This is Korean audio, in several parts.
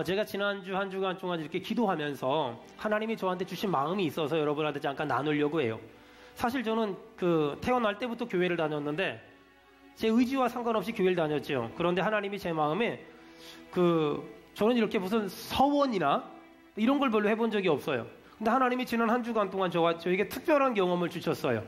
제가 지난주 한 주간 동안 이렇게 기도하면서 하나님이 저한테 주신 마음이 있어서 여러분한테 잠깐 나누려고 해요. 사실 저는 태어날 때부터 교회를 다녔는데 제 의지와 상관없이 교회를 다녔죠. 그런데 하나님이 제 마음에 저는 이렇게 무슨 서원이나 이런 걸 별로 해본 적이 없어요. 근데 하나님이 지난 한 주간 동안 저에게 특별한 경험을 주셨어요.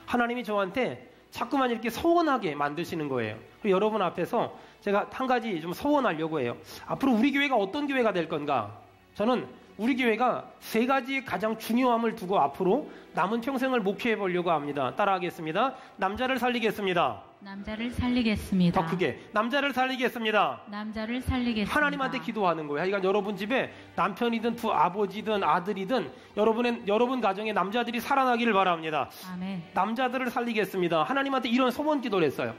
하나님이 저한테 자꾸만 이렇게 서원하게 만드시는 거예요. 그리고 여러분 앞에서 제가 한 가지 좀 서원하려고 해요. 앞으로 우리 교회가 어떤 교회가 될 건가? 저는 우리 교회가 3가지 가장 중요함을 두고 앞으로 남은 평생을 목회해 보려고 합니다. 따라하겠습니다. 남자를 살리겠습니다. 남자를 살리겠습니다. 더 크게. 남자를 살리겠습니다. 남자를 살리겠습니다. 하나님한테 기도하는 거예요. 그러니까 여러분 집에 남편이든 아버지든 아들이든 여러분 가정에 남자들이 살아나기를 바랍니다. 아멘. 남자들을 살리겠습니다. 하나님한테 이런 소원 기도를 했어요.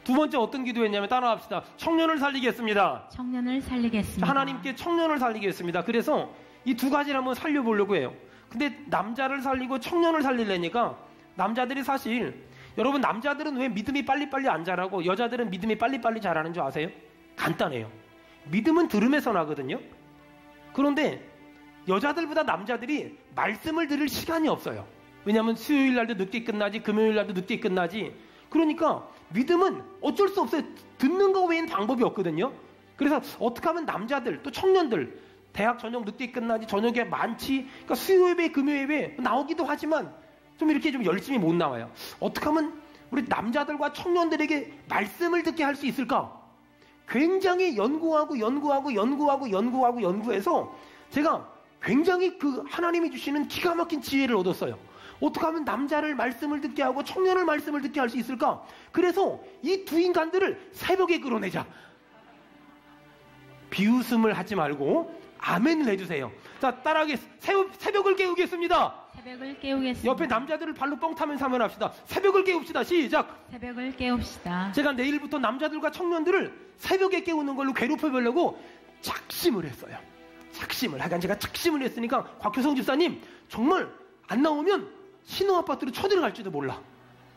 두 번째 어떤 기도했냐면 따라합시다. 청년을 살리겠습니다. 청년을 살리겠습니다. 하나님께 청년을 살리겠습니다. 그래서 이 2가지를 한번 살려보려고 해요. 근데 남자를 살리고 청년을 살리려니까 남자들이 사실 여러분 남자들은 왜 믿음이 빨리빨리 안 자라고 여자들은 믿음이 빨리빨리 자라는 줄 아세요? 간단해요. 믿음은 들음에서 나거든요. 그런데 여자들보다 남자들이 말씀을 들을 시간이 없어요. 왜냐하면 수요일 날도 늦게 끝나지 금요일 날도 늦게 끝나지. 그러니까 믿음은 어쩔 수 없어요. 듣는 거 외엔 방법이 없거든요. 그래서 어떻게 하면 남자들 또 청년들 대학 저녁 늦게 끝나지 저녁에 많지. 그러니까 수요예배 금요예배 나오기도 하지만 좀 이렇게 좀 열심히 못 나와요. 어떻게 하면 우리 남자들과 청년들에게 말씀을 듣게 할 수 있을까? 굉장히 연구해서 제가 굉장히 하나님이 주시는 기가 막힌 지혜를 얻었어요. 어떻게 하면 남자를 말씀을 듣게 하고 청년을 말씀을 듣게 할 수 있을까? 그래서 이 2 인간들을 새벽에 끌어내자. 비웃음을 하지 말고 아멘을 해주세요. 자, 따라하겠습니다. 새벽을 깨우겠습니다. 새벽을 깨우겠습니다. 옆에 남자들을 발로 뻥 타면서 한번 합시다. 새벽을 깨웁시다. 시작. 새벽을 깨웁시다. 제가 내일부터 남자들과 청년들을 새벽에 깨우는 걸로 괴롭혀보려고 작심을 했어요. 하여간 제가 작심을 했으니까 곽효성 집사님 정말 안 나오면 신호 아파트로 쳐들어갈지도 몰라.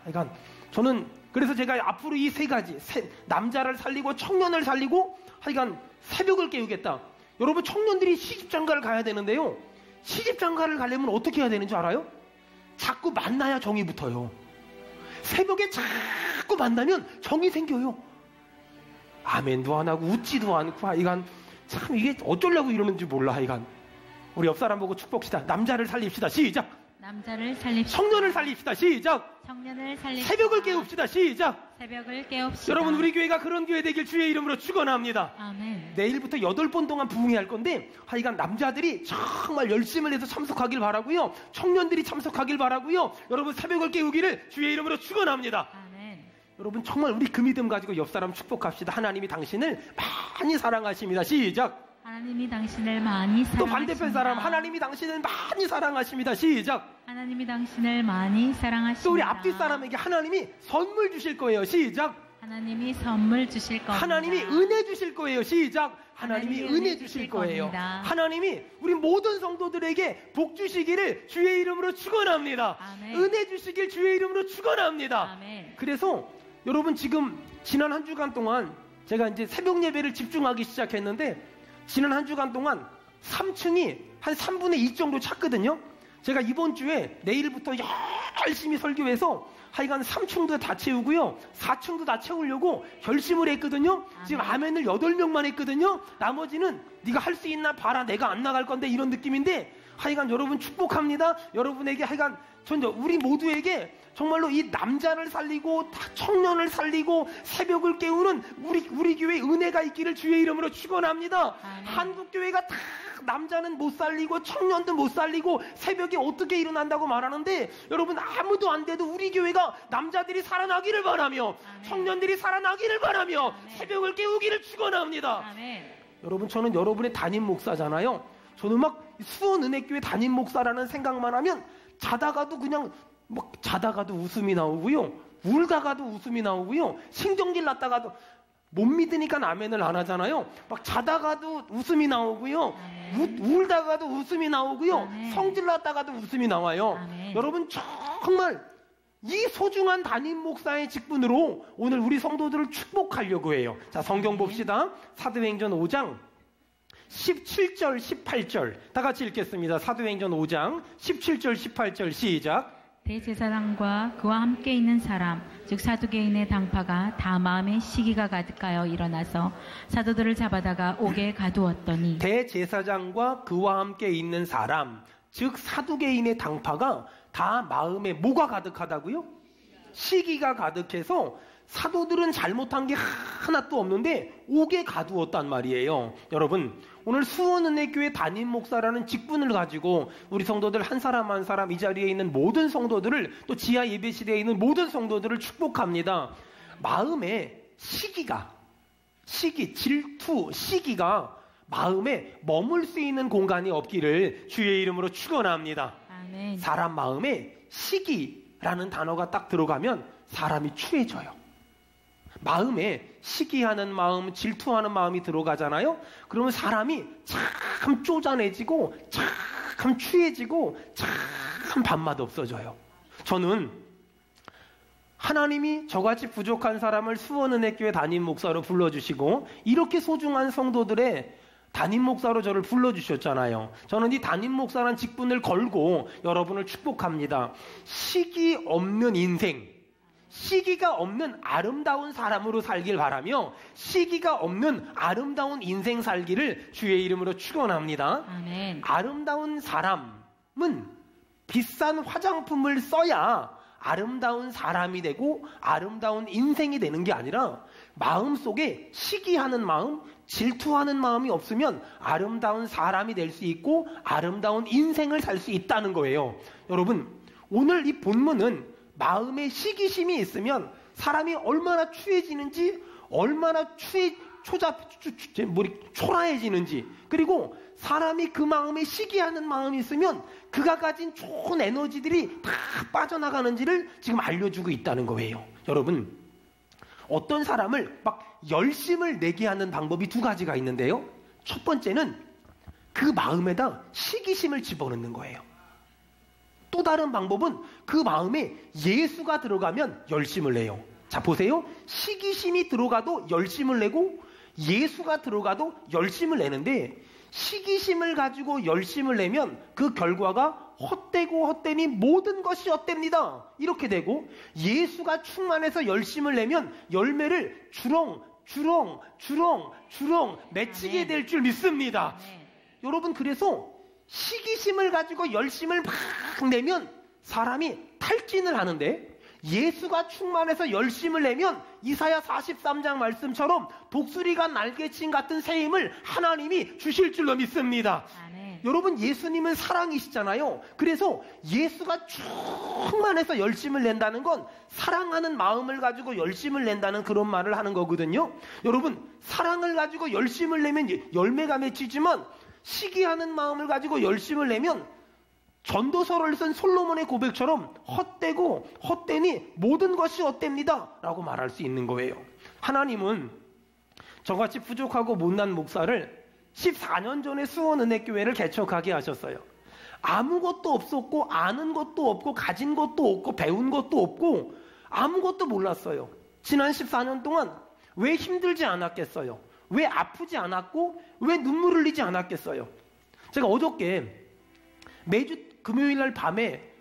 하여간 저는 그래서 제가 앞으로 이 3가지 남자를 살리고 청년을 살리고 하여간 새벽을 깨우겠다. 여러분 청년들이 시집장가를 가야 되는데요. 시집장가를 가려면 어떻게 해야 되는 줄 알아요? 자꾸 만나야 정이 붙어요. 새벽에 자꾸 만나면 정이 생겨요. 아멘도 안 하고 웃지도 않고 하여간 참 이게 어쩌려고 이러는지 몰라. 하여간 우리 옆 사람 보고 축복시다. 남자를 살립시다. 시작. 남자를 살립시다. 청년을 살립시다. 시작. 청년을 살립시다. 새벽을 깨웁시다. 시작. 새벽을 깨웁시다. 여러분 우리 교회가 그런 교회 되길 주의 이름으로 축원합니다. 아멘. 내일부터 8번 동안 부흥회할 건데 하여간 남자들이 정말 열심을 해서 참석하길 바라고요. 청년들이 참석하길 바라고요. 여러분 새벽을 깨우기를 주의 이름으로 축원합니다. 아멘. 여러분 정말 우리 그 믿음 가지고 옆 사람 축복합시다. 하나님이 당신을 많이 사랑하십니다. 시작. 하나님이 당신을 많이 사랑하십니다. 또 반대편 사람 하나님이 당신을 많이 사랑하십니다. 시작. 하나님이 당신을 많이 사랑하십니다. 또 우리 앞뒤 사람에게 하나님이 선물 주실 거예요. 시작. 하나님이 선물 주실 겁니다. 하나님이 은혜 주실 거예요. 시작. 하나님이 은혜 주실 거예요. 겁니다. 하나님이 우리 모든 성도들에게 복 주시기를 주의 이름으로 축원합니다. 아멘. 은혜 주시길 주의 이름으로 축원합니다. 아멘. 그래서 여러분 지금 지난 한 주간 동안 제가 이제 새벽 예배를 집중하기 시작했는데 지난 한 주간 동안 3층이 한 3분의 2 정도 찼거든요. 제가 이번 주에 내일부터 열심히 설교해서 하여간 3층도 다 채우고요. 4층도 다 채우려고 결심을 했거든요. 지금 아멘을 8명만 했거든요. 나머지는 네가 할 수 있나 봐라. 내가 안 나갈 건데 이런 느낌인데 하여간 여러분 축복합니다. 여러분에게 하여간 우리 모두에게 정말로 이 남자를 살리고 청년을 살리고 새벽을 깨우는 우리 교회에 은혜가 있기를 주의 이름으로 축원합니다. 한국 교회가 다 남자는 못 살리고 청년도 못 살리고 새벽에 어떻게 일어난다고 말하는데 여러분 아무도 안 돼도 우리 교회가 남자들이 살아나기를 바라며 아멘. 청년들이 살아나기를 바라며 아멘. 새벽을 깨우기를 축원합니다. 아멘. 여러분 저는 여러분의 담임 목사잖아요. 저는 막 수원은혜교회 담임 목사라는 생각만 하면 자다가도 웃음이 나오고요. 울다가도 웃음이 나오고요. 신경질 났다가도 못 믿으니까 아멘을 안 하잖아요. 막 자다가도 웃음이 나오고요. 울다가도 웃음이 나오고요. 아멘. 성질 났다가도 웃음이 나와요. 아멘. 여러분 정말 이 소중한 담임 목사의 직분으로 오늘 우리 성도들을 축복하려고 해요. 자, 성경 봅시다. 사도행전 5장 17절, 18절 다 같이 읽겠습니다. 사도행전 5장 17절, 18절 시작. 대제사장과 그와 함께 있는 사람 즉 사두개인의 당파가 다 마음에 시기가 가득하여 일어나서 사도들을 잡아다가 옥에 가두었더니 대제사장과 그와 함께 있는 사람 즉 사두개인의 당파가 다 마음에 뭐가 가득하다고요? 시기가 가득해서 사도들은 잘못한 게 하나도 없는데 옥에 가두었단 말이에요. 여러분, 오늘 수원은혜교회 담임 목사라는 직분을 가지고 우리 성도들 한 사람 한 사람 이 자리에 있는 모든 성도들을 또 지하 예배실에 있는 모든 성도들을 축복합니다. 마음에 질투, 시기가 마음에 머물 수 있는 공간이 없기를 주의 이름으로 축원합니다. 아멘. 사람 마음에 시기라는 단어가 딱 들어가면 사람이 추해져요. 마음에 시기하는 마음, 질투하는 마음이 들어가잖아요. 그러면 사람이 참 쪼잔해지고 참 추해지고 참 밥맛 없어져요. 저는 하나님이 저같이 부족한 사람을 수원은혜교회 담임 목사로 불러주시고 이렇게 소중한 성도들의 담임 목사로 저를 불러주셨잖아요. 저는 이 담임 목사라는 직분을 걸고 여러분을 축복합니다. 시기 없는 인생, 시기가 없는 아름다운 사람으로 살길 바라며 시기가 없는 아름다운 인생 살기를 주의 이름으로 축원합니다. 아멘. 아름다운 사람은 비싼 화장품을 써야 아름다운 사람이 되고 아름다운 인생이 되는 게 아니라 마음속에 시기하는 마음, 질투하는 마음이 없으면 아름다운 사람이 될 수 있고 아름다운 인생을 살 수 있다는 거예요. 여러분, 오늘 이 본문은 마음에 시기심이 있으면 사람이 얼마나 추해지는지, 얼마나 초라해지는지, 그리고 사람이 그 마음에 시기하는 마음이 있으면 그가 가진 좋은 에너지들이 다 빠져나가는지를 지금 알려주고 있다는 거예요. 여러분, 어떤 사람을 막 열심을 내게 하는 방법이 두 가지가 있는데요. 첫 번째는 그 마음에다 시기심을 집어넣는 거예요. 또 다른 방법은 그 마음에 예수가 들어가면 열심을 내요. 자, 보세요. 시기심이 들어가도 열심을 내고 예수가 들어가도 열심을 내는데 시기심을 가지고 열심을 내면 그 결과가 헛되고 헛되니 모든 것이 헛됩니다. 이렇게 되고 예수가 충만해서 열심을 내면 열매를 주렁 맺히게 될 줄 믿습니다. 여러분, 그래서 시기심을 가지고 열심을 막 내면 사람이 탈진을 하는데 예수가 충만해서 열심을 내면 이사야 43장 말씀처럼 독수리가 날개친 같은 새 힘을 하나님이 주실 줄로 믿습니다. 아멘. 여러분, 예수님은 사랑이시잖아요. 그래서 예수가 충만해서 열심을 낸다는 건 사랑하는 마음을 가지고 열심을 낸다는 그런 말을 하는 거거든요. 여러분, 사랑을 가지고 열심을 내면 열매가 맺히지만 시기하는 마음을 가지고 열심을 내면 전도서를 쓴 솔로몬의 고백처럼 헛되고 헛되니 모든 것이 헛됩니다 라고 말할 수 있는 거예요. 하나님은 저같이 부족하고 못난 목사를 14년 전에 수원은혜교회를 개척하게 하셨어요. 아무것도 없었고 아는 것도 없고 가진 것도 없고 배운 것도 없고 아무것도 몰랐어요. 지난 14년 동안 왜 힘들지 않았겠어요? 왜 아프지 않았고 왜 눈물 흘리지 않았겠어요? 제가 어저께 매주 금요일날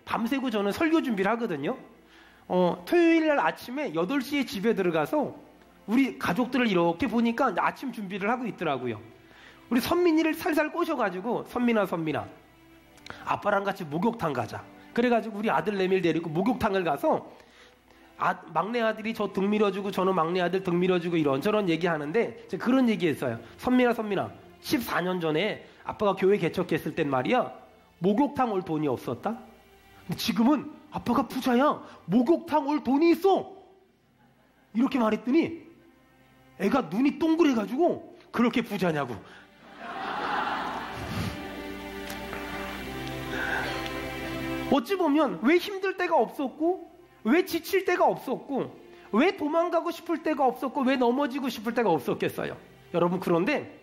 밤새고 저는 설교 준비를 하거든요. 토요일날 아침에 8시에 집에 들어가서 우리 가족들을 이렇게 보니까 아침 준비를 하고 있더라고요. 우리 선민이를 살살 꼬셔가지고 선민아 아빠랑 같이 목욕탕 가자. 그래가지고 우리 아들 4명 데리고 목욕탕을 가서 막내 아들이 저 등 밀어주고 저는 막내 아들 등 밀어주고 이런저런 얘기하는데 제가 그런 얘기했어요. 선민아 14년 전에 아빠가 교회 개척했을 땐 말이야 목욕탕 올 돈이 없었다. 지금은 아빠가 부자야. 목욕탕 올 돈이 있어. 이렇게 말했더니 애가 눈이 동그래가지고 그렇게 부자냐고. 어찌 보면 왜 힘들 때가 없었고 왜 지칠 때가 없었고 왜 도망가고 싶을 때가 없었고 왜 넘어지고 싶을 때가 없었겠어요. 여러분, 그런데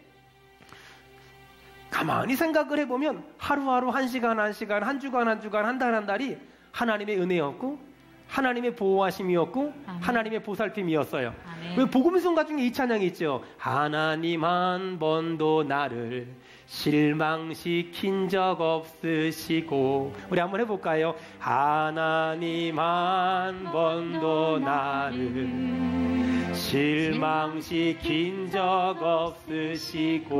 가만히 생각을 해보면 하루하루 한 시간 한 주간 한 달 한 달이 하나님의 은혜였고 하나님의 보호하심이었고 아멘. 하나님의 보살핌이었어요. 아멘. 왜 복음성가 중에 이 찬양이 있죠. 하나님 한 번도 나를 실망시킨 적 없으시고. 우리 한번 해볼까요? 하나님 한 번도 나를 실망시킨 적 없으시고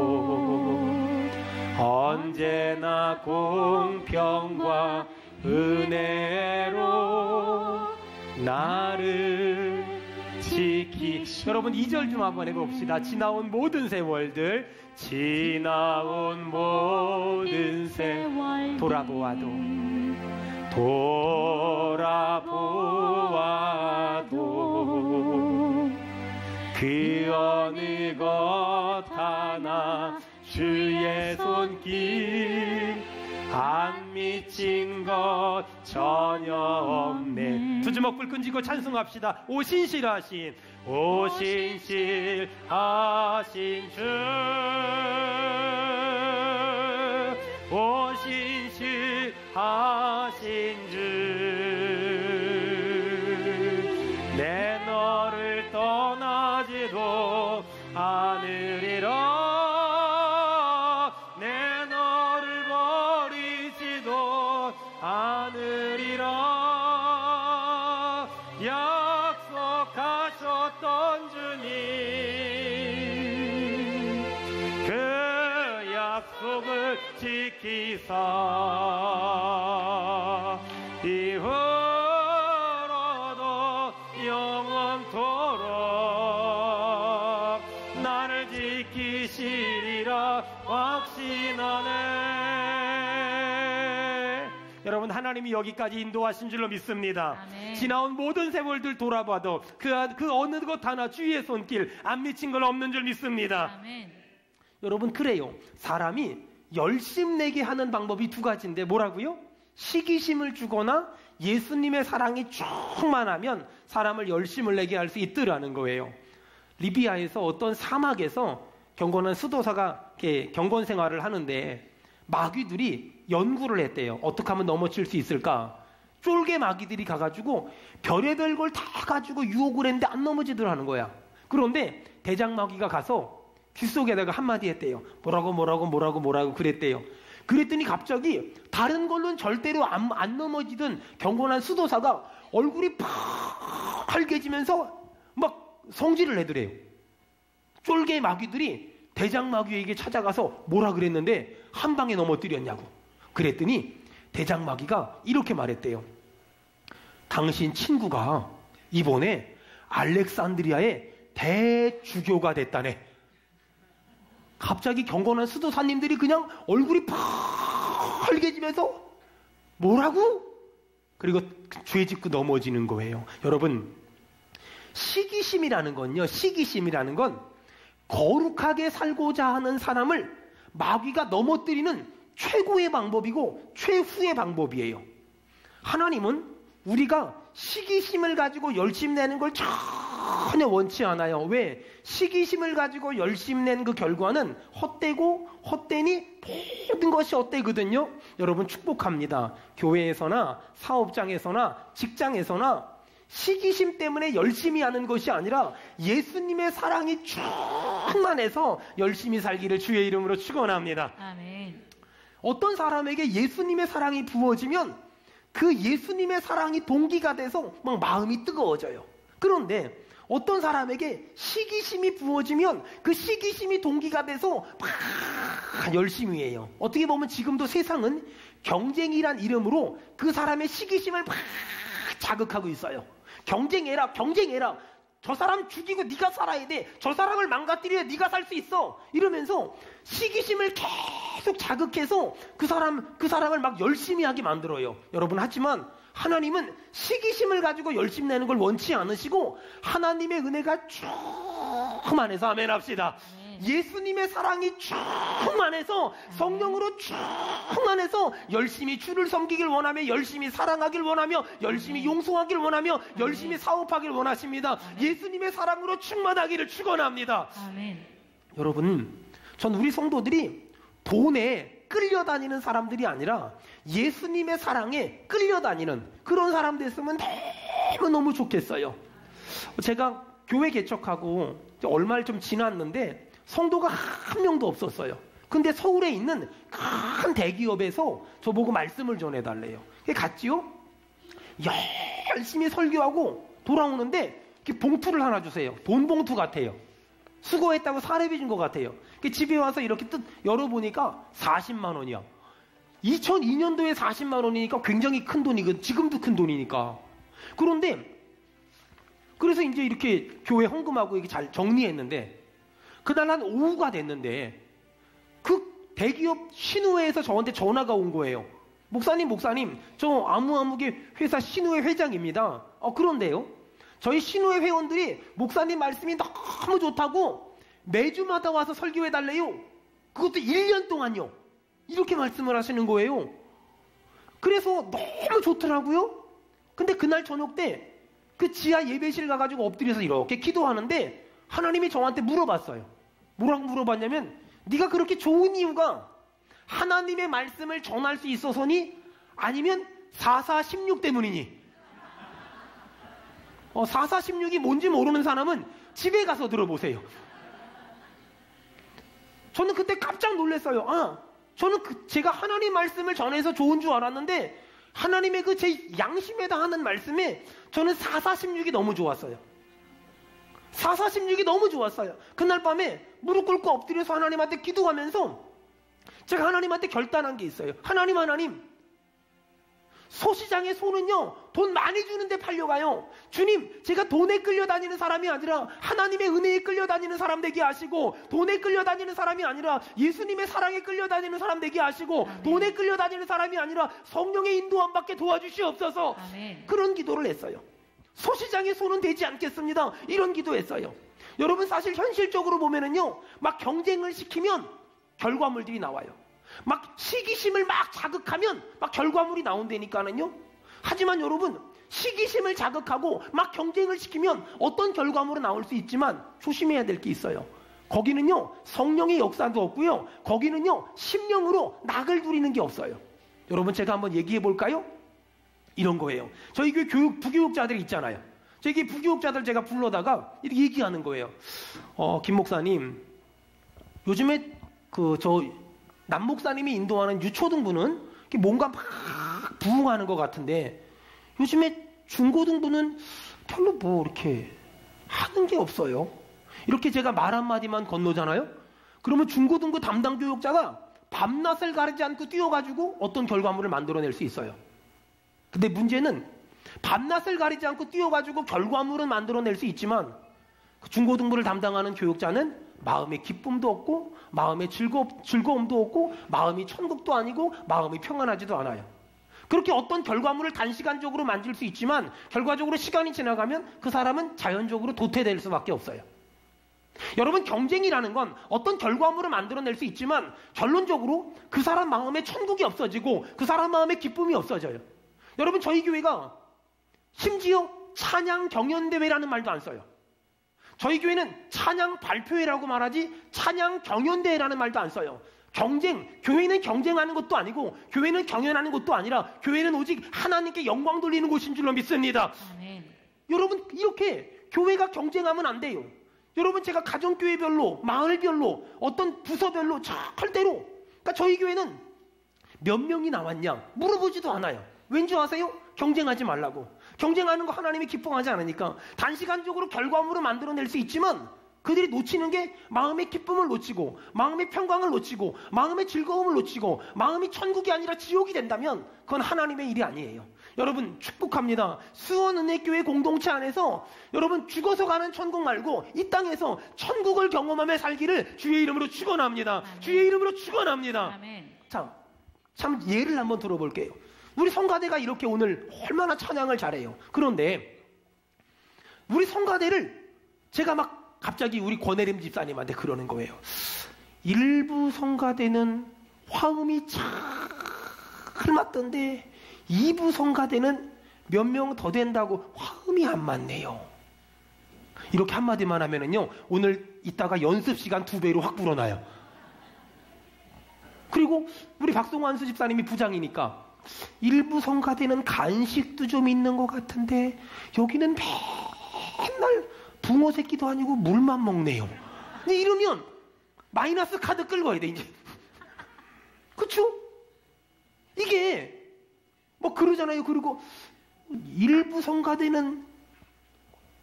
언제나 공평과 은혜로 나를 지키. 여러분 2절 좀 한번 해봅시다. 지나온 모든 세월들, 지나온 모든 세월 돌아보아도 그 어느 것 하나 주의 손길 안 미친 것 전혀 없네. 두 주먹 불 끈지고 찬송합시다. 오신실하신 주, 오신실하신 주, 내 너를 떠나지도 않으리라. 않으리라. 약속하셨던 주님, 그 약속을 지키사 이후로도 영원토록 나를 지키시리라 확신하네. 여러분, 하나님이 여기까지 인도하신 줄로 믿습니다. 아멘. 지나온 모든 세월들 돌아봐도 그 어느 것 하나 주위의 손길 안 미친 건 없는 줄 믿습니다. 아멘. 여러분, 그래요. 사람이 열심내게 하는 방법이 두 가지인데 뭐라고요? 시기심을 주거나 예수님의 사랑이 충만하면 사람을 열심을 내게 할 수 있더라는 거예요. 리비아에서 어떤 사막에서 경건한 수도사가 경건 생활을 하는데 마귀들이 연구를 했대요. 어떻게 하면 넘어질 수 있을까? 쫄개 마귀들이 가가지고 별의별 걸 다 가지고 유혹을 했는데 안 넘어지더라는 거야. 그런데 대장 마귀가 가서 귀 속에다가 한마디 했대요. 뭐라고 그랬대요. 그랬더니 갑자기 다른 걸로는 절대로 안 넘어지던 경건한 수도사가 얼굴이 빨개지면서 막 성질을 내더래요. 쫄개 마귀들이 대장 마귀에게 찾아가서 뭐라 그랬는데 한 방에 넘어뜨렸냐고. 그랬더니 대장 마귀가 이렇게 말했대요. 당신 친구가 이번에 알렉산드리아의 대주교가 됐다네. 갑자기 경건한 수도사님들이 그냥 얼굴이 빨개지면서 뭐라고? 그리고 죄 짓고 넘어지는 거예요. 여러분, 시기심이라는 건요, 시기심이라는 건 거룩하게 살고자 하는 사람을 마귀가 넘어뜨리는 최고의 방법이고 최후의 방법이에요. 하나님은 우리가 시기심을 가지고 열심 내는 걸 전혀 원치 않아요. 왜? 시기심을 가지고 열심 낸 그 결과는 헛되고 헛되니 모든 것이 헛되거든요. 여러분, 축복합니다. 교회에서나 사업장에서나 직장에서나 시기심 때문에 열심히 하는 것이 아니라 예수님의 사랑이 충만해서 열심히 살기를 주의 이름으로 축원합니다. 아멘. 어떤 사람에게 예수님의 사랑이 부어지면 그 예수님의 사랑이 동기가 돼서 막 마음이 뜨거워져요. 그런데 어떤 사람에게 시기심이 부어지면 그 시기심이 동기가 돼서 막 열심히 해요. 어떻게 보면 지금도 세상은 경쟁이란 이름으로 그 사람의 시기심을 막 자극하고 있어요. 경쟁해라. 저 사람 죽이고 네가 살아야 돼. 저 사람을 망가뜨려야 네가 살 수 있어. 이러면서 시기심을 계속 자극해서 그 사람을 막 열심히 하게 만들어요. 여러분, 하지만 하나님은 시기심을 가지고 열심 내는 걸 원치 않으시고 하나님의 은혜가 충만해서 아멘 합시다. 예수님의 사랑이 충만해서 성령으로 충만해서 열심히 주를 섬기길 원하며 열심히 사랑하길 원하며 열심히 용서하길 원하며 열심히 사업하길 원하십니다. 예수님의 사랑으로 충만하기를 축원합니다. 아멘. 여러분, 전 우리 성도들이 돈에 끌려다니는 사람들이 아니라 예수님의 사랑에 끌려다니는 그런 사람 됐으면 너무너무 좋겠어요. 제가 교회 개척하고 얼마를 좀 지났는데 성도가 한 명도 없었어요. 근데 서울에 있는 큰 대기업에서 저보고 말씀을 전해달래요. 갔지요? 열심히 설교하고 돌아오는데 이렇게 봉투를 하나 주세요. 돈 봉투 같아요. 수고했다고 사례비 준 것 같아요. 집에 와서 이렇게 뜯 열어보니까 40만 원이야. 2002년도에 40만 원이니까 굉장히 큰 돈이거든. 지금도 큰 돈이니까. 그런데 그래서 이제 이렇게 교회 헌금하고 이렇게 잘 정리했는데 그날 한 오후가 됐는데 그 대기업 신우회에서 저한테 전화가 온 거예요. 목사님, 저 아무개 회사 신우회 회장입니다. 그런데요, 저희 신우회 회원들이 목사님 말씀이 너무 좋다고 매주마다 와서 설교해달래요. 그것도 1년 동안요. 이렇게 말씀을 하시는 거예요. 그래서 너무 좋더라고요. 근데 그날 저녁 때 그 지하 예배실 가가지고 엎드려서 이렇게 기도하는데 하나님이 저한테 물어봤어요. 뭐라고 물어봤냐면, 네가 그렇게 좋은 이유가 하나님의 말씀을 전할 수 있어서니 아니면 4416 때문이니? 4416이 뭔지 모르는 사람은 집에 가서 들어보세요. 저는 그때 깜짝 놀랐어요. 저는 제가 하나님 말씀을 전해서 좋은 줄 알았는데 하나님의 그 제 양심에 다하는 말씀에 저는 4416이 너무 좋았어요. 4416이 너무 좋았어요. 그날 밤에 무릎 꿇고 엎드려서 하나님한테 기도하면서 제가 하나님한테 결단한 게 있어요. 하나님, 소시장의 소는요, 돈 많이 주는데 팔려가요. 주님, 제가 돈에 끌려다니는 사람이 아니라 하나님의 은혜에 끌려다니는 사람 되게 하시고, 돈에 끌려다니는 사람이 아니라 예수님의 사랑에 끌려다니는 사람 되게 하시고, 아멘. 돈에 끌려다니는 사람이 아니라 성령의 인도함 받게 도와주시옵소서. 아멘. 그런 기도를 했어요. 소시장의 소는 되지 않겠습니다. 이런 기도했어요. 여러분, 사실 현실적으로 보면은요, 막 경쟁을 시키면 결과물들이 나와요. 막 시기심을 막 자극하면 막 결과물이 나온다니까는요. 하지만 여러분, 시기심을 자극하고 막 경쟁을 시키면 어떤 결과물은 나올 수 있지만 조심해야 될 게 있어요. 거기는요, 성령의 역사도 없고요, 거기는요, 심령으로 낙을 두리는 게 없어요. 여러분, 제가 한번 얘기해 볼까요? 이런 거예요. 저희 교회 부교육자들이 있잖아요. 저희 부교육자들 제가 불러다가 이렇게 얘기하는 거예요. 김 목사님, 요즘에 남 목사님이 인도하는 유초등부는 뭔가 막 부흥하는 것 같은데 요즘에 중고등부는 별로 이렇게 하는 게 없어요. 이렇게 제가 말 한마디만 건너잖아요. 그러면 중고등부 담당 교육자가 밤낮을 가리지 않고 뛰어가지고 어떤 결과물을 만들어낼 수 있어요. 근데 문제는 밤낮을 가리지 않고 뛰어가지고 결과물은 만들어낼 수 있지만 중고등부를 담당하는 교육자는 마음의 기쁨도 없고 마음의 즐거움도 없고 마음이 천국도 아니고 마음이 평안하지도 않아요. 그렇게 어떤 결과물을 단시간적으로 만들 수 있지만 결과적으로 시간이 지나가면 그 사람은 자연적으로 도태될 수밖에 없어요. 여러분, 경쟁이라는 건 어떤 결과물을 만들어낼 수 있지만 결론적으로 그 사람 마음에 천국이 없어지고 그 사람 마음에 기쁨이 없어져요. 여러분, 저희 교회가 심지어 찬양 경연대회라는 말도 안 써요. 저희 교회는 찬양 발표회라고 말하지 찬양 경연대회라는 말도 안 써요. 교회는 경쟁하는 것도 아니고 교회는 경연하는 것도 아니라 교회는 오직 하나님께 영광 돌리는 곳인 줄로 믿습니다. 아멘. 여러분, 이렇게 교회가 경쟁하면 안 돼요. 여러분, 제가 가정교회별로, 마을별로, 어떤 부서별로 절대로, 그러니까 저희 교회는 몇 명이 나왔냐 물어보지도 않아요. 왠지 아세요? 경쟁하지 말라고. 경쟁하는 거 하나님이 기뻐하지 않으니까. 단시간적으로 결과물을 만들어낼 수 있지만 그들이 놓치는 게 마음의 기쁨을 놓치고 마음의 평강을 놓치고 마음의 즐거움을 놓치고 마음이 천국이 아니라 지옥이 된다면 그건 하나님의 일이 아니에요. 여러분, 축복합니다. 수원은혜교회 공동체 안에서 여러분, 죽어서 가는 천국 말고 이 땅에서 천국을 경험하며 살기를 주의 이름으로 축원합니다. 주의 이름으로 축원합니다. 자, 참 예를 한번 들어볼게요. 우리 성가대가 이렇게 오늘 얼마나 찬양을 잘해요. 그런데 우리 성가대를 제가 막 갑자기 우리 권혜림 집사님한테 그러는 거예요. 일부 성가대는 화음이 잘 맞던데 2부 성가대는 몇 명 더 된다고 화음이 안 맞네요. 이렇게 한마디만 하면은요, 오늘 이따가 연습 시간 2배로 확 불어나요. 그리고 우리 박송환 수집사님이 부장이니까 일부 성가대는 간식도 좀 있는 것 같은데 여기는 맨날 붕어 새끼도 아니고 물만 먹네요. 근데 이러면 마이너스 카드 끌고 와야 돼 이제. 그쵸? 이게 뭐 그러잖아요. 그리고 일부 성가대는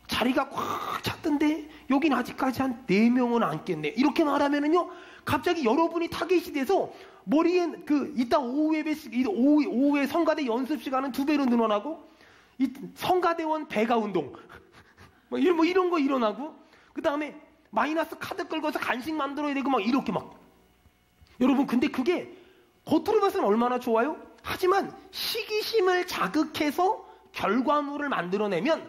자리가 꽉 찼던데 여긴 아직까지 한 4명은 앉겠네. 이렇게 말하면은요, 갑자기 여러분이 타겟이 돼서 머리에 이따 오후에 성가대 연습 시간은 2배로 늘어나고, 이 성가대원 배가 운동 뭐 이런 거 일어나고, 그 다음에 마이너스 카드 끌고서 간식 만들어야 되고 막 이렇게 막. 여러분, 근데 그게 겉으로 봐서는 얼마나 좋아요? 하지만 시기심을 자극해서 결과물을 만들어내면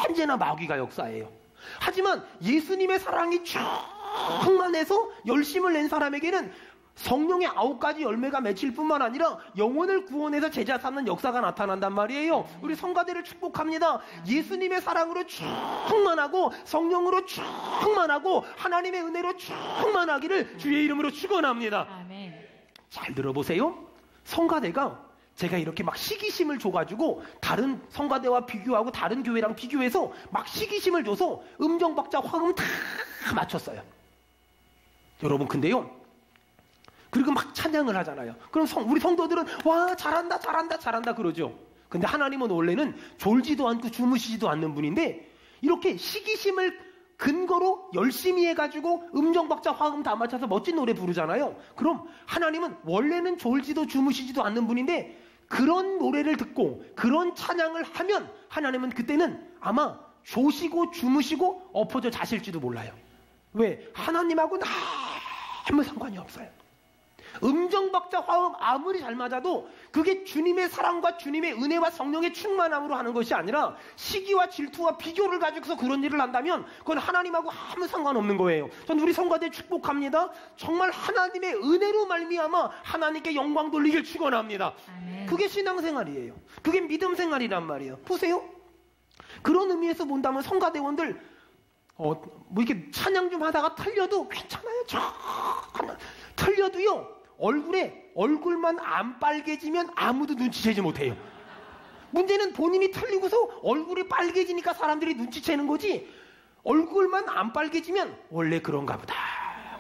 언제나 마귀가 역사해요. 하지만 예수님의 사랑이 충만해서 열심을 낸 사람에게는 성령의 9가지 열매가 맺힐 뿐만 아니라 영혼을 구원해서 제자 삼는 역사가 나타난단 말이에요. 우리 성가대를 축복합니다. 예수님의 사랑으로 충만하고 성령으로 충만하고 하나님의 은혜로 충만하기를 주의 이름으로 축원합니다. 아멘. 잘 들어보세요. 성가대가 제가 이렇게 막 시기심을 줘가지고 다른 성가대와 비교하고 다른 교회랑 비교해서 막 시기심을 줘서 음정박자 화음 다 맞췄어요. 여러분, 근데요, 그리고 막 찬양을 하잖아요. 그럼 우리 성도들은 와, 잘한다 잘한다 잘한다 그러죠. 근데 하나님은 원래는 졸지도 않고 주무시지도 않는 분인데 이렇게 시기심을 근거로 열심히 해가지고 음정박자 화음 다 맞춰서 멋진 노래 부르잖아요. 그럼 하나님은 원래는 졸지도 주무시지도 않는 분인데 그런 노래를 듣고 그런 찬양을 하면 하나님은 그때는 아마 조시고 주무시고 엎어져 자실지도 몰라요. 왜? 하나님하고는 아무 상관이 없어요. 음정박자 화음 아무리 잘 맞아도 그게 주님의 사랑과 주님의 은혜와 성령의 충만함으로 하는 것이 아니라 시기와 질투와 비교를 가지고서 그런 일을 한다면 그건 하나님하고 아무 상관없는 거예요. 전 우리 성가대 축복합니다. 정말 하나님의 은혜로 말미암아 하나님께 영광 돌리길 축원합니다. 아멘. 그게 신앙생활이에요. 그게 믿음생활이란 말이에요. 보세요. 그런 의미에서 본다면 성가대원들 뭐 이렇게 찬양 좀 하다가 틀려도 괜찮아요. 틀려도요, 얼굴만 안 빨개지면 아무도 눈치채지 못해요. 문제는 본인이 틀리고서 얼굴이 빨개지니까 사람들이 눈치채는 거지, 얼굴만 안 빨개지면 원래 그런가 보다.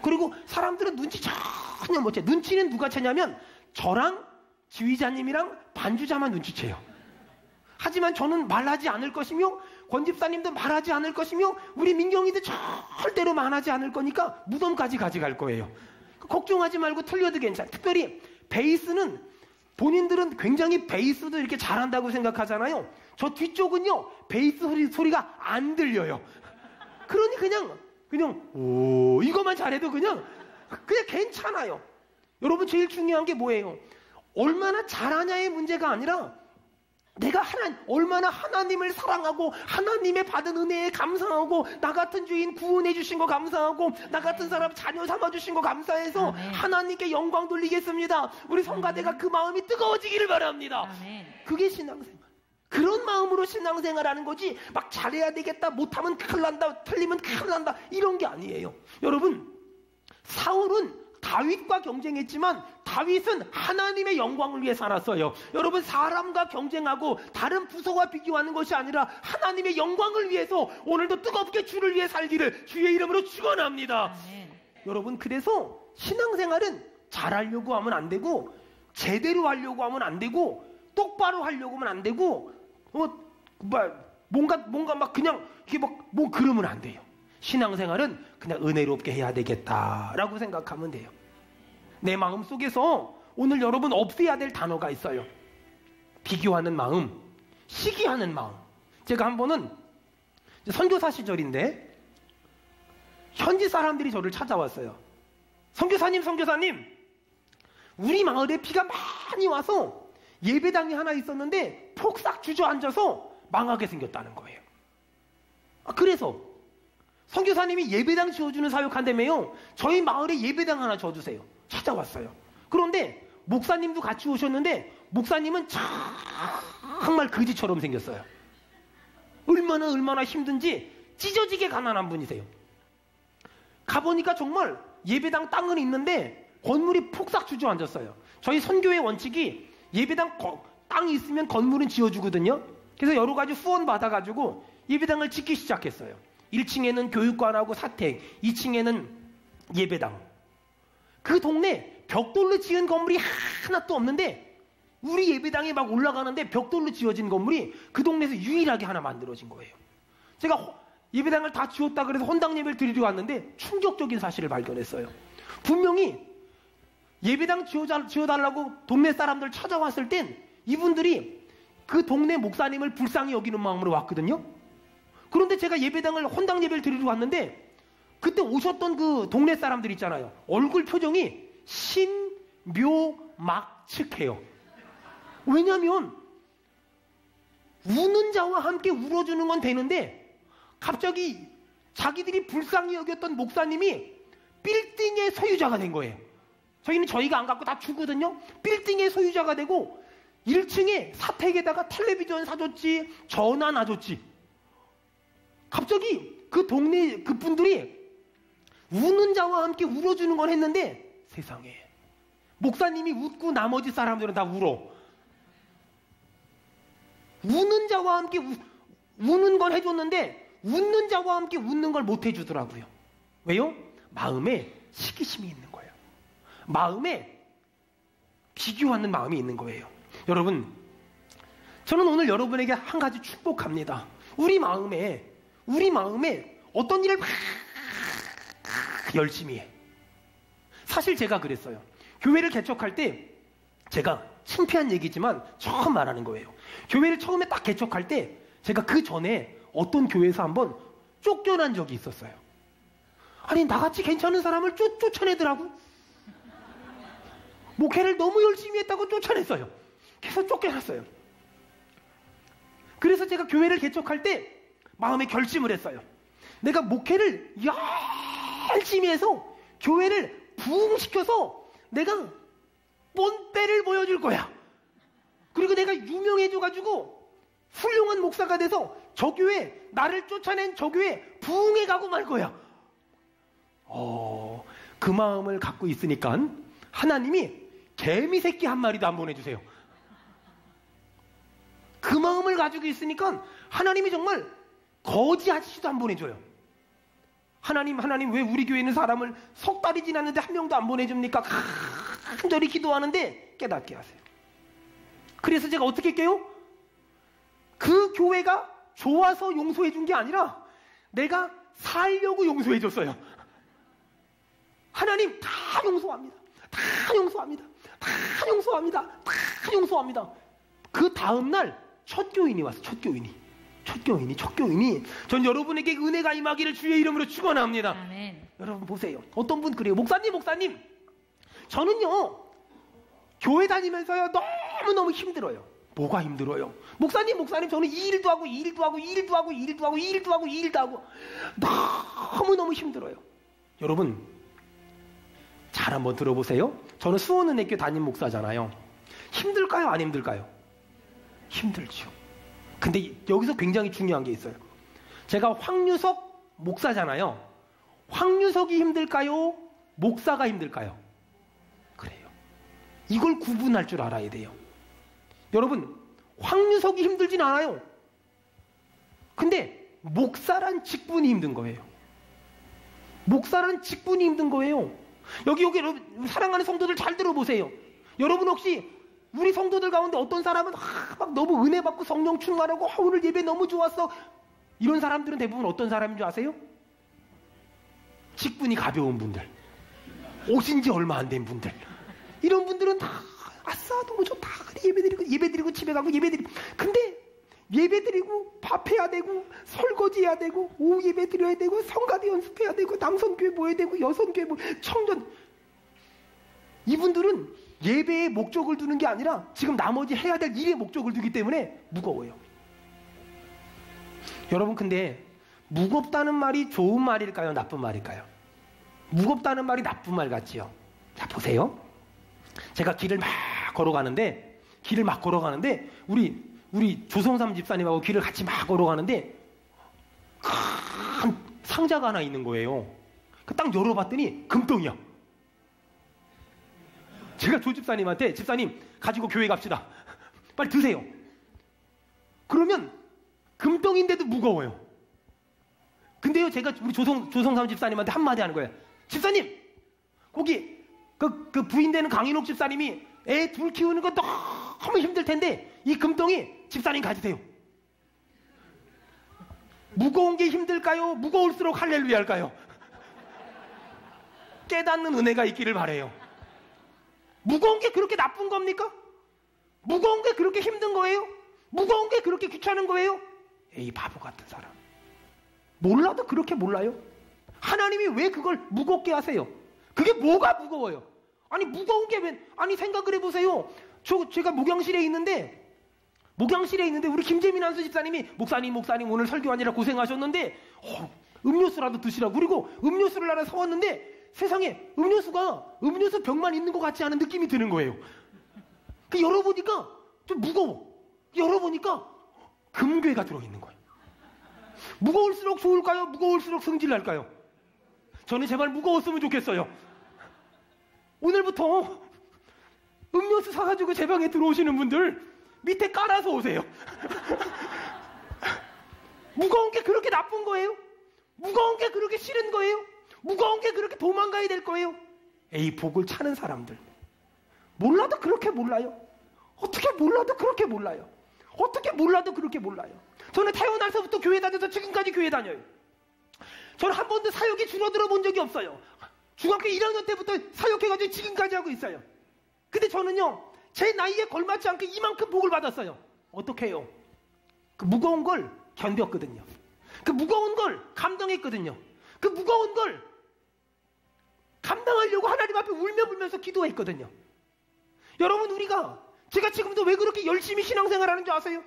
그리고 사람들은 눈치 전혀 못 채. 눈치는 누가 채냐면 저랑 지휘자님이랑 반주자만 눈치채요. 하지만 저는 말하지 않을 것이며 권집사님도 말하지 않을 것이며 우리 민경이도 절대로 말하지 않을 거니까 무덤까지 가져갈 거예요. 걱정하지 말고 틀려도 괜찮아. 특별히 베이스는 본인들은 굉장히 베이스도 이렇게 잘한다고 생각하잖아요. 저 뒤쪽은요, 베이스 소리가 안 들려요. 그러니 그냥 오, 이것만 잘해도 그냥 괜찮아요. 여러분, 제일 중요한 게 뭐예요? 얼마나 잘하냐의 문제가 아니라 내가 얼마나 하나님을 사랑하고 하나님의 받은 은혜에 감사하고 나 같은 주인 구원해 주신 거 감사하고 나 같은 사람 자녀 삼아 주신 거 감사해서 아멘. 하나님께 영광 돌리겠습니다. 우리 성가대가 그 마음이 뜨거워지기를 바랍니다. 아멘. 그게 신앙생활. 그런 마음으로 신앙생활하는 거지 막 잘해야 되겠다, 못하면 큰일 난다, 틀리면 큰일 난다, 이런 게 아니에요. 여러분, 사울은 다윗과 경쟁했지만 다윗은 하나님의 영광을 위해 살았어요. 여러분, 사람과 경쟁하고 다른 부서와 비교하는 것이 아니라 하나님의 영광을 위해서 오늘도 뜨겁게 주를 위해 살기를 주의 이름으로 축원합니다. 아멘. 여러분, 그래서 신앙생활은 잘하려고 하면 안 되고 제대로 하려고 하면 안 되고 똑바로 하려고 하면 안 되고 뭔가 막 그냥 이게 뭐 그러면 안 돼요. 신앙생활은 그냥 은혜롭게 해야 되겠다라고 생각하면 돼요. 내 마음 속에서 오늘 여러분 없애야 될 단어가 있어요. 비교하는 마음, 시기하는 마음. 제가 한 번은 선교사 시절인데 현지 사람들이 저를 찾아왔어요. 선교사님, 우리 마을에 비가 많이 와서 예배당이 하나 있었는데 폭삭 주저앉아서 망하게 생겼다는 거예요. 그래서 선교사님이 예배당 지어주는 사역한다며요. 저희 마을에 예배당 하나 지어주세요. 찾아왔어요. 그런데 목사님도 같이 오셨는데 목사님은 정말 거지처럼 생겼어요. 얼마나 힘든지 찢어지게 가난한 분이세요. 가보니까 정말 예배당 땅은 있는데 건물이 폭삭 주저앉았어요. 저희 선교의 원칙이 예배당 땅이 있으면 건물은 지어주거든요. 그래서 여러 가지 후원 받아가지고 예배당을 짓기 시작했어요. 1층에는 교육관하고 사택, 2층에는 예배당. 그 동네 벽돌로 지은 건물이 하나도 없는데 우리 예배당에 막 올라가는데 벽돌로 지어진 건물이 그 동네에서 유일하게 하나 만들어진 거예요. 제가 예배당을 다 지었다 그래서 헌당 예배를 드리러 왔는데 충격적인 사실을 발견했어요. 분명히 예배당 지어달라고 동네 사람들 찾아왔을 땐 이분들이 그 동네 목사님을 불쌍히 여기는 마음으로 왔거든요. 그런데 제가 예배당을 헌당 예배를 드리러 왔는데 그때 오셨던 그 동네 사람들 있잖아요. 얼굴 표정이 신묘막측해요. 왜냐하면 우는 자와 함께 울어주는 건 되는데 갑자기 자기들이 불쌍히 여겼던 목사님이 빌딩의 소유자가 된 거예요. 저희는 저희가 안 갖고 다 주거든요. 빌딩의 소유자가 되고 1층에 사택에다가 텔레비전 사줬지, 전화 놔줬지. 갑자기 그 동네 그분들이 우는 자와 함께 울어주는 건 했는데 세상에 목사님이 웃고 나머지 사람들은 다 울어. 우는 자와 함께 우는 건 해줬는데 웃는 자와 함께 웃는 걸 못 해주더라고요. 왜요? 마음에 시기심이 있는 거예요. 마음에 비교하는 마음이 있는 거예요. 여러분, 저는 오늘 여러분에게 한 가지 축복합니다. 우리 마음에 어떤 일을 막 열심히 해. 사실 제가 그랬어요. 교회를 개척할 때 제가 창피한 얘기지만 처음 말하는 거예요. 교회를 처음에 딱 개척할 때 제가 그 전에 어떤 교회에서 한번 쫓겨난 적이 있었어요. 아니 나같이 괜찮은 사람을 쫓아내더라고. 목회를 너무 열심히 했다고 쫓아냈어요. 그래서 쫓겨났어요. 그래서 제가 교회를 개척할 때 마음에 결심을 했어요. 내가 목회를 열심히 해서 교회를 부흥시켜서 내가 본때를 보여줄 거야. 그리고 내가 유명해져가지고 훌륭한 목사가 돼서 저 교회, 나를 쫓아낸 저 교회 부흥해 가고 말 거야. 그 마음을 갖고 있으니까 하나님이 개미 새끼 한 마리도 안 보내주세요. 그 마음을 가지고 있으니까 하나님이 정말 거지 아저씨도 안 보내줘요. 하나님 왜 우리 교회 있는 사람을 석 달이 지났는데 한 명도 안 보내줍니까? 간절히 기도하는데 깨닫게 하세요. 그래서 제가 어떻게 할게요? 그 교회가 좋아서 용서해 준 게 아니라 내가 살려고 용서해 줬어요. 하나님 다 용서합니다. 다 용서합니다. 다 용서합니다. 다 용서합니다. 그 다음날 첫 교인이 왔어. 첫 교인이 전 여러분에게 은혜가 임하기를 주의 이름으로 축원합니다. 아멘. 여러분 보세요. 어떤 분 그래요. 목사님 저는요 교회 다니면서요 너무너무 힘들어요. 뭐가 힘들어요? 목사님 저는 이 일도 하고 너무너무 힘들어요. 여러분 잘 한번 들어보세요. 저는 수원은혜교 담임 목사잖아요. 힘들까요? 안 힘들까요? 힘들죠. 근데 여기서 굉장히 중요한 게 있어요. 제가 황유석 목사잖아요. 황유석이 힘들까요? 목사가 힘들까요? 그래요. 이걸 구분할 줄 알아야 돼요. 여러분, 황유석이 힘들진 않아요. 근데 목사란 직분이 힘든 거예요. 목사란 직분이 힘든 거예요. 여기 여러분 사랑하는 성도들 잘 들어보세요. 여러분 혹시 우리 성도들 가운데 어떤 사람은 막 너무 은혜 받고 성령 충만하고 오늘 예배 너무 좋았어. 이런 사람들은 대부분 어떤 사람인 줄 아세요? 직분이 가벼운 분들. 오신 지 얼마 안 된 분들. 이런 분들은 다 아싸 너무 좋다. 예배드리고 집에 가고 예배드리고. 근데 예배드리고 밥해야 되고 설거지해야 되고 오후 예배 드려야 되고 성가대 연습해야 되고 남성교회 모여야 되고 여성교회 청년. 이분들은 예배의 목적을 두는 게 아니라 지금 나머지 해야 될 일의 목적을 두기 때문에 무거워요. 여러분 근데 무겁다는 말이 좋은 말일까요? 나쁜 말일까요? 무겁다는 말이 나쁜 말 같지요. 자 보세요. 제가 길을 막 걸어가는데 우리 조성삼 집사님하고 길을 같이 막 걸어가는데 큰 상자가 하나 있는 거예요. 딱 열어봤더니 금덩이야. 제가 조 집사님한테 집사님 가지고 교회 갑시다. 빨리 드세요. 그러면 금덩인데도 무거워요. 근데요 제가 우리 조성삼 집사님한테 한마디 하는 거예요. 집사님 거기 그 부인 되는 강인옥 집사님이 애 둘 키우는 거 너무 힘들 텐데 이 금덩이 집사님 가지세요. 무거운 게 힘들까요? 무거울수록 할렐루야 할까요? 깨닫는 은혜가 있기를 바라요. 무거운 게 그렇게 나쁜 겁니까? 무거운 게 그렇게 힘든 거예요? 무거운 게 그렇게 귀찮은 거예요? 에이 바보 같은 사람. 몰라도 그렇게 몰라요? 하나님이 왜 그걸 무겁게 하세요? 그게 뭐가 무거워요? 아니 무거운 게 왜? 아니 생각을 해보세요. 제가 목양실에 있는데 우리 김재민 한수 집사님이 목사님 오늘 설교하느라 고생하셨는데 음료수라도 드시라고. 그리고 음료수를 하나 사왔는데 세상에 음료수 병만 있는 것 같지 않은 느낌이 드는 거예요. 그 열어보니까 좀 무거워. 열어보니까 금괴가 들어있는 거예요. 무거울수록 좋을까요? 무거울수록 성질날까요? 저는 제발 무거웠으면 좋겠어요. 오늘부터 음료수 사가지고 제 방에 들어오시는 분들 밑에 깔아서 오세요. 무거운 게 그렇게 나쁜 거예요? 무거운 게 그렇게 싫은 거예요? 무거운 게 그렇게 도망가야 될 거예요? 에이 복을 차는 사람들. 몰라도 그렇게 몰라요. 어떻게 몰라도 그렇게 몰라요. 어떻게 몰라도 그렇게 몰라요. 저는 태어나서부터 교회 다녀서 지금까지 교회 다녀요. 저는 한 번도 사역이 줄어들어 본 적이 없어요. 중학교 1학년 때부터 사역해가지고 지금까지 하고 있어요. 근데 저는요 제 나이에 걸맞지 않게 이만큼 복을 받았어요. 어떻게 해요? 그 무거운 걸 견뎠거든요. 그 무거운 걸 감당했거든요. 그 무거운 걸 감당하려고 하나님 앞에 울며 불면서 기도했거든요. 여러분 제가 지금도 왜 그렇게 열심히 신앙생활하는 줄 아세요?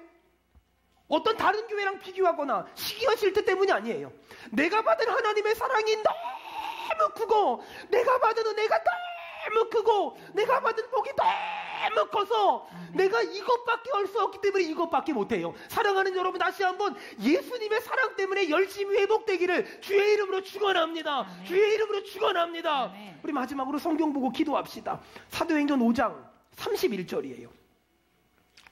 어떤 다른 교회랑 비교하거나 시기와 질투 때문이 아니에요. 내가 받은 하나님의 사랑이 너무 크고 내가 받은 은혜가 너무 크고 내가 받은 복이 너무 커서 내가 이것밖에 할 수 없기 때문에 이것밖에 못해요. 사랑하는 여러분 다시 한번 예수님의 사랑 때문에 열심히 회복되기를 주의 이름으로 축원합니다. 주의 이름으로 축원합니다. 우리 마지막으로 성경 보고 기도합시다. 사도행전 5장 31절이에요.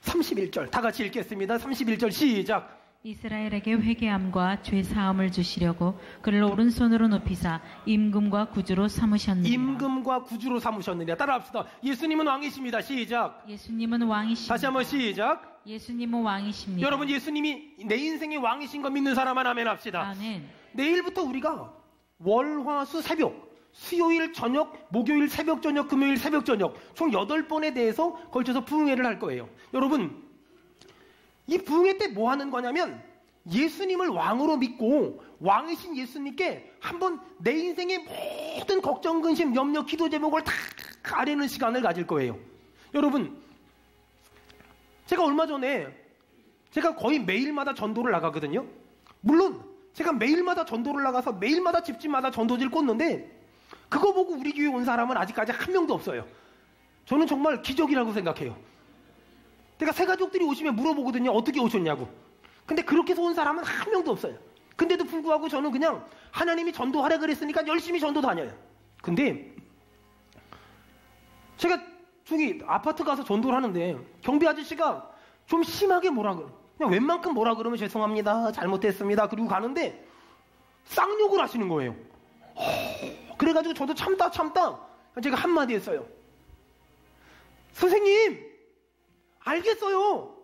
31절 다 같이 읽겠습니다. 31절 시작. 이스라엘에게 회개함과 죄 사함을 주시려고 그를 오른손으로 높이사 임금과 구주로 삼으셨느니라. 임금과 구주로 삼으셨느니라. 따라합시다. 예수님은 왕이십니다. 시작. 예수님은 왕이십니다. 다시 한번 시작. 예수님은 왕이십니다. 여러분 예수님이 내 인생의 왕이신 거 믿는 사람만 아멘 합시다. 아멘. 내일부터 우리가 월화수 새벽, 수요일 저녁, 목요일 새벽 저녁, 금요일 새벽 저녁 총 8번에 대해서 걸쳐서 부흥회를 할 거예요. 여러분 이 부흥회 때 뭐 하는 거냐면 예수님을 왕으로 믿고 왕이신 예수님께 한번 내 인생의 모든 걱정, 근심, 염려, 기도 제목을 다 아뢰는 시간을 가질 거예요. 여러분 제가 얼마 전에 제가 거의 매일마다 전도를 나가거든요. 물론 제가 매일마다 전도를 나가서 매일마다 집집마다 전도지를 꽂는데 그거 보고 우리 교회 온 사람은 아직까지 한 명도 없어요. 저는 정말 기적이라고 생각해요. 내가 새가족들이 오시면 물어보거든요. 어떻게 오셨냐고. 근데 그렇게 해서 온 사람은 한 명도 없어요. 근데도 불구하고 저는 그냥 하나님이 전도하라 그랬으니까 열심히 전도 다녀요. 근데 제가 저기 아파트 가서 전도를 하는데 경비 아저씨가 좀 심하게 뭐라 그래. 그냥 웬만큼 뭐라 그러면 죄송합니다. 잘못했습니다. 그리고 가는데 쌍욕을 하시는 거예요. 그래가지고 저도 참다 제가 한마디 했어요. 선생님 알겠어요.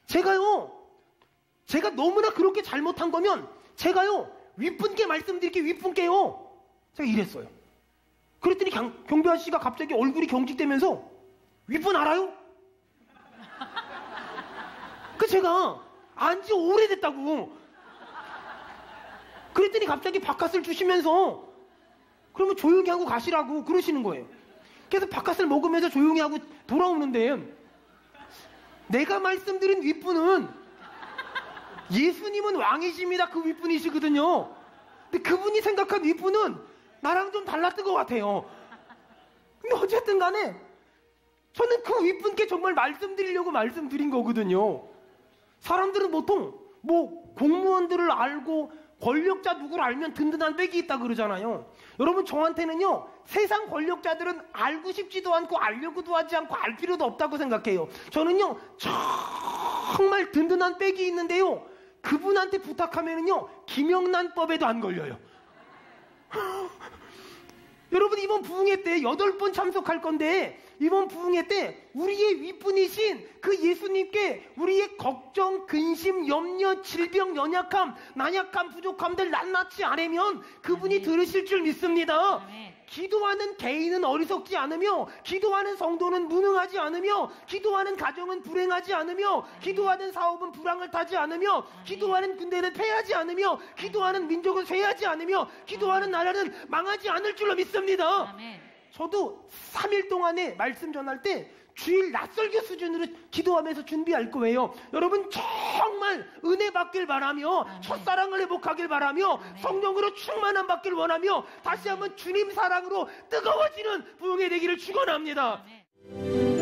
제가 너무나 그렇게 잘못한 거면 제가요 윗분께 말씀드릴게요. 윗분께요. 제가 이랬어요. 그랬더니 경비 아저씨가 갑자기 얼굴이 경직되면서 윗분 알아요? 그 제가 안지 오래됐다고. 그랬더니 갑자기 바깥을 주시면서 그러면 조용히 하고 가시라고 그러시는 거예요. 그래서 바깥을 먹으면서 조용히 하고 돌아오는데 내가 말씀드린 윗분은 예수님은 왕이십니다. 그 윗분이시거든요. 근데 그분이 생각한 윗분은 나랑 좀 달랐던 것 같아요. 근데 어쨌든 간에 저는 그 윗분께 정말 말씀드리려고 말씀드린 거거든요. 사람들은 보통 뭐 공무원들을 알고 권력자 누구를 알면 든든한 백이 있다 그러잖아요. 여러분, 저한테는요, 세상 권력자들은 알고 싶지도 않고 알려고도 하지 않고 알 필요도 없다고 생각해요. 저는요, 정말 든든한 백이 있는데요, 그분한테 부탁하면은요, 김영란법에도 안 걸려요. 여러분, 이번 부흥회 때 8번 참석할 건데, 이번 부흥회 때 우리의 윗분이신 그 예수님께 우리의 걱정, 근심, 염려, 질병, 연약함, 난약함, 부족함들 낱낱이 아뢰면 그분이 들으실 줄 믿습니다. 아멘. 기도하는 개인은 어리석지 않으며, 기도하는 성도는 무능하지 않으며, 기도하는 가정은 불행하지 않으며, 기도하는 사업은 불황을 타지 않으며, 기도하는 군대는 패하지 않으며, 기도하는 민족은 쇠하지 않으며, 기도하는 나라는 망하지 않을 줄로 믿습니다. 아멘. 저도 3일 동안에 말씀 전할 때 주일 낯설교 수준으로 기도하면서 준비할 거예요. 여러분, 정말 은혜 받길 바라며, 아멘. 첫사랑을 회복하길 바라며, 아멘. 성령으로 충만함 받길 원하며, 다시 한번 주님 사랑으로 뜨거워지는 부흥회 되기를 축원합니다. 아멘.